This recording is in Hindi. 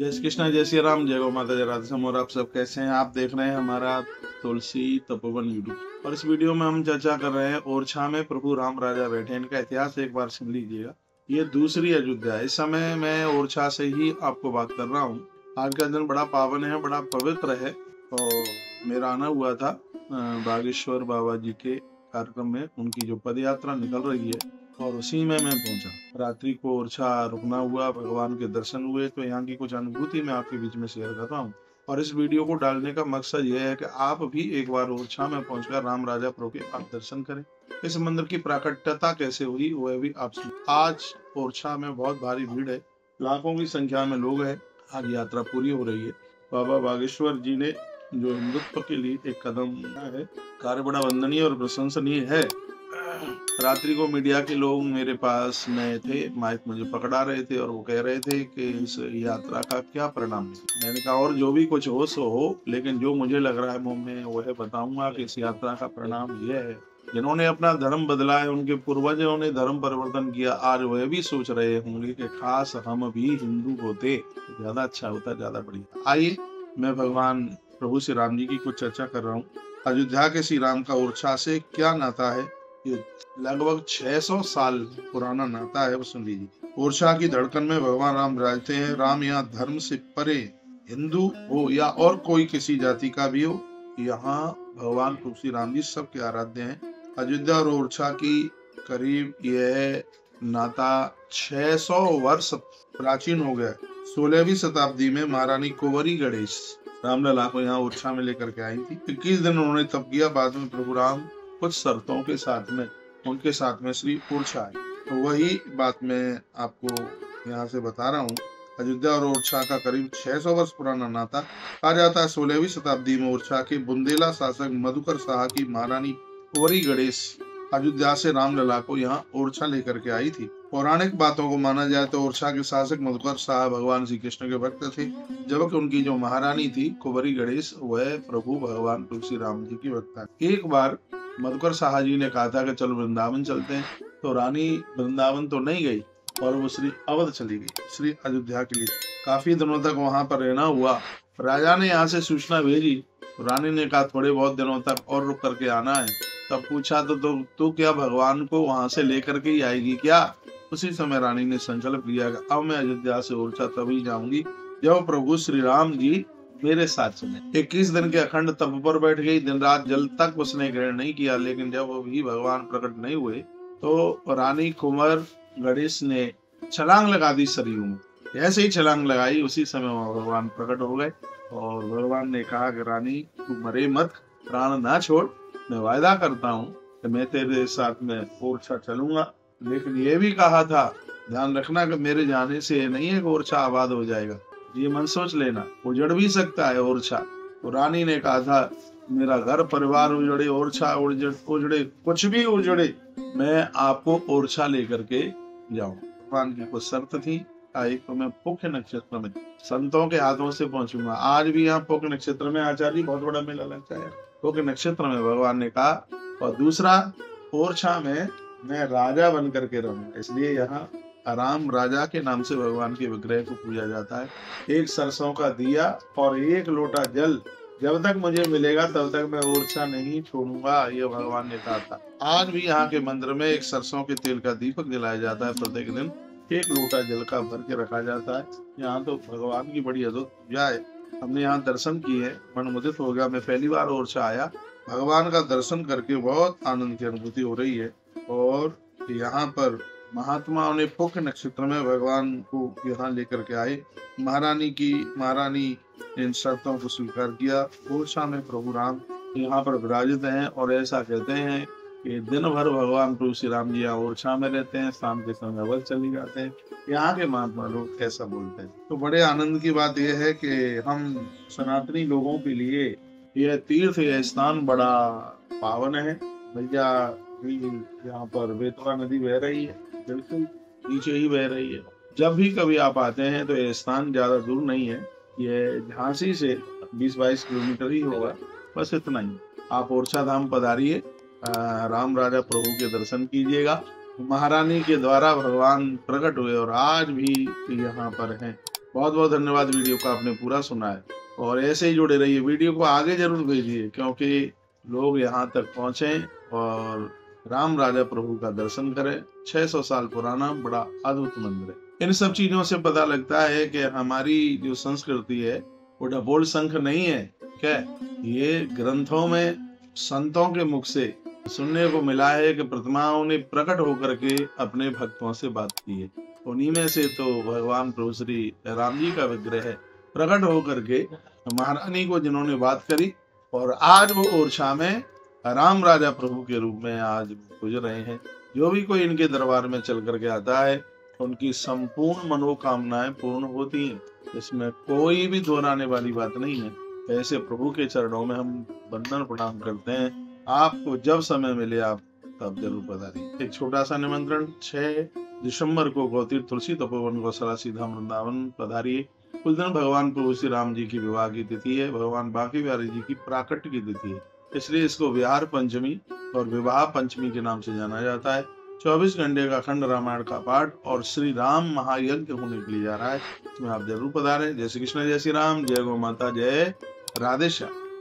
जय श्री कृष्णा, जय श्री राम, जय गौ माता, जय राधे श्याम। और आप सब कैसे हैं? आप देख रहे हैं हमारा तुलसी तपोवन यूट्यूब। और इस वीडियो में हम चर्चा कर रहे हैं ओरछा में प्रभु राम राजा बैठे। इनका इतिहास एक बार सुन लीजिएगा। ये दूसरी अयोध्या है। इस समय मैं ओरछा से ही आपको बात कर रहा हूँ। आज का दिन बड़ा पावन है, बड़ा पवित्र है। और मेरा आना हुआ था बागेश्वर बाबा जी के कार्यक्रम में। उनकी जो पद यात्रा निकल रही है और उसी में मैं पहुंचा। रात्रि को ओरछा रुकना हुआ, भगवान के दर्शन हुए। तो यहाँ की कुछ अनुभूति मैं आपके बीच में शेयर कर रहा हूँ। और इस वीडियो को डालने का मकसद यह है कि आप भी एक बार ओरछा में पहुंचकर राम राजा प्रभु के आप दर्शन करें। इस मंदिर की प्राकट्यता कैसे हुई वह भी आप सुन। आज ओरछा में बहुत भारी भीड़ है, लाखों की संख्या में लोग हैं। आज यात्रा पूरी हो रही है। बाबा बागेश्वर जी ने जो हिंदुत्व के लिए एक कदम उठाया है, कार्य बड़ा वंदनीय और प्रशंसनीय है। रात्रि को मीडिया के लोग मेरे पास में थे, माइक मुझे पकड़ा रहे थे और वो कह रहे थे कि इस यात्रा का क्या परिणाम है। मैंने कहा और जो भी कुछ हो सो हो, लेकिन जो मुझे लग रहा है मुंह में वह बताऊंगा कि इस यात्रा का परिणाम यह है। जिन्होंने अपना धर्म बदला है, उनके पूर्वजों ने धर्म परिवर्तन किया, आज वह भी सोच रहे होंगे कि खास हम भी हिंदू होते तो ज्यादा अच्छा होता, ज्यादा बढ़िया। आइए मैं भगवान प्रभु श्री राम जी की कुछ चर्चा कर रहा हूँ। अयोध्या के श्री राम का ओरछा से क्या नाता है? ये लगभग 600 साल पुराना नाता है, वो सुन लीजिए। ओरछा की धड़कन में भगवान राम रहते हैं। राम यहाँ धर्म से परे, हिंदू हो या और कोई किसी जाति का भी हो, यहाँ भगवान श्री राम जी सबके आराध्य हैं। अयोध्या और ओरछा की करीब यह नाता 600 वर्ष प्राचीन हो गया। 16वीं शताब्दी में महारानी कुंवरी गणेश रामलला को यहाँ ओरछा में लेकर के आई थी। 21 दिन उन्होंने तप किया। बाद में प्रभु राम कुछ शर्तों के साथ में उनके साथ में श्री ओरछा आए। तो वही बात मैं आपको यहाँ से बता रहा हूँ। अयोध्या और ओरछा का करीब 600 वर्ष पुराना नाता। कहा जाता है 16वीं शताब्दी में ओरछा के बुंदेला शासक मधुकर शाह की महारानी कुंवरी गणेश अयोध्या से रामलला को यहाँ ओरछा लेकर के आई थी। पौराणिक बातों को माना जाए तो ओरछा के शासक मधुकर शाह भगवान श्री कृष्ण के भक्त थे, जबकि उनकी जो महारानी थी कुंवरी गणेश वह प्रभु भगवान तुलसी राम जी की भक्त थी। एक बार मधुकर शाह जी ने कहा था कि चलो वृंदावन चलते हैं, तो रानी वृंदावन तो नहीं गई और वो श्री अवध चली गई, श्री अयोध्या के लिए। काफी दिनों तक वहां पर रहना हुआ। राजा ने यहाँ से सूचना भेजी, रानी ने कहा थोड़े बहुत दिनों तक और रुक करके आना है। तब पूछा तो तू क्या भगवान को वहां से लेकर के ही आएगी क्या? उसी समय रानी ने संकल्प लिया कि अब मैं अयोध्या से ओरछा तभी जाऊंगी जब प्रभु श्री राम जी मेरे साथ चले। 21 दिन के अखंड तप पर बैठ गई। दिन रात जल तक उसने ग्रहण नहीं किया। लेकिन जब वो भी भगवान प्रकट नहीं हुए तो रानी कुंवर गणेश ने छलांग लगा दी सरयू में। ऐसे ही छलांग लगाई, उसी समय भगवान प्रकट हो गए और भगवान ने कहा कि रानी तू मरे मत, प्राण ना छोड़। मैं वायदा करता हूँ कि मैं तेरे साथ में ओरछा चलूंगा। लेकिन ये भी कहा था, ध्यान रखना कि मेरे जाने से ये नहीं है कि ओरछा आबाद हो जाएगा। ये मन सोच लेना, उजड़ भी सकता है ओरछा। तो रानी ने कहा था मेरा घर परिवार उजड़े, ओरछा उजड़े, कुछ भी उजड़े, मैं आपको ओरछा लेकर के जाऊं। भगवान की कुछ शर्त थी। एक तो मैं पुख्य नक्षत्र में संतों के हाथों से पहुंचूंगा। आज भी यहाँ पुख्य नक्षत्र में आचार्य बहुत बड़ा मेला लगता है। पुख्य नक्षत्र में भगवान ने कहा। और दूसरा, ओरछा में मैं राजा बन करके रहूंगा, इसलिए यहाँ राम राजा के नाम से भगवान के विग्रह को पूजा जाता है। एक सरसों का दिया और एक लोटा जल जब तक मुझे मिलेगा तब तक मैं ओरछा नहीं छोड़ूंगा, ये भगवान ने कहा था। आज भी यहाँ के मंदिर में एक सरसों के तेल का दीपक जलाया जाता है। प्रत्येक दिन एक लोटा जल का भर के रखा जाता है। यहाँ तो भगवान की बड़ी अद्भुत पूजा है। हमने यहाँ दर्शन किए, मन मुदित हो गया। मैं पहली बार ओरछा आया, भगवान का दर्शन करके बहुत आनंद की अनुभूति हो रही है। और यहाँ पर महात्माओं ने पुख्य नक्षत्र में भगवान को यहाँ लेकर के आए। महारानी इन शर्तों को स्वीकार किया। ओरछा में प्रभु राम यहाँ पर विराजित हैं और ऐसा कहते हैं कि दिन भर भगवान प्रभु श्री राम जी यहाँ ओरछा में रहते हैं, शाम के समय अवध चले जाते हैं। यहाँ के महात्मा लोग ऐसा बोलते हैं। तो बड़े आनंद की बात यह है कि हम सनातनी लोगों के लिए यह तीर्थ, यह स्थान बड़ा पावन है। भैया यहाँ पर बेतवा नदी बह रही है, बिल्कुल नीचे ही बह रही है। जब भी कभी आप आते हैं तो ये स्थान ज्यादा दूर नहीं है, ये झांसी से 20-22 किलोमीटर ही होगा, बस इतना ही। आप ओरछा धाम पधारिए, राम राजा प्रभु के दर्शन कीजिएगा। महारानी के द्वारा भगवान प्रकट हुए और आज भी यहाँ पर हैं। बहुत बहुत धन्यवाद, वीडियो को आपने पूरा सुना है और ऐसे ही जुड़े रहिए, वीडियो को आगे जरूर भेजिए क्योंकि लोग यहाँ तक पहुंचे और राम राजा प्रभु का दर्शन करें। 600 साल पुराना बड़ा अद्भुत मंदिर है। इन सब चीजों से पता लगता है कि हमारी जो संस्कृति है वो ढपोल शंख नहीं है, क्या ये ग्रंथों में संतों के मुख से सुनने को मिला है कि प्रतिमाओं ने प्रकट होकर के अपने भक्तों से बात की है। उन्हीं में से तो भगवान प्रभु श्री राम जी का विग्रह है, प्रकट होकर के महारानी को जिन्होंने बात करी और आज वो ओरछा में राम राजा प्रभु के रूप में आज गुजर रहे हैं। जो भी कोई इनके दरबार में चल करके आता है उनकी संपूर्ण मनोकामनाएं पूर्ण होती हैं, इसमें कोई भी दोहराने वाली बात नहीं है। ऐसे प्रभु के चरणों में हम वंदन प्रणाम करते हैं। आपको जब समय मिले आप तब जरूर पधारिए। एक छोटा सा निमंत्रण, 6 दिसंबर को गौतीर्थ तुलसी तपोवन गौशाला सीधा वृंदावन पधारिए। उस दिन भगवान प्रभु श्री राम जी की विवाह की तिथि है, भगवान बांके बिहारी जी की प्राकट्य की तिथि है, इसलिए इसको विहार पंचमी और विवाह पंचमी के नाम से जाना जाता है। 24 घंटे का खंड रामायण का पाठ और श्री राम महायज्ञ होने के लिए जा रहा है, इसमें आप जरूर पधारें। जय श्री कृष्ण, जय श्री राम, जय गौ माता, जय राधे श्याम।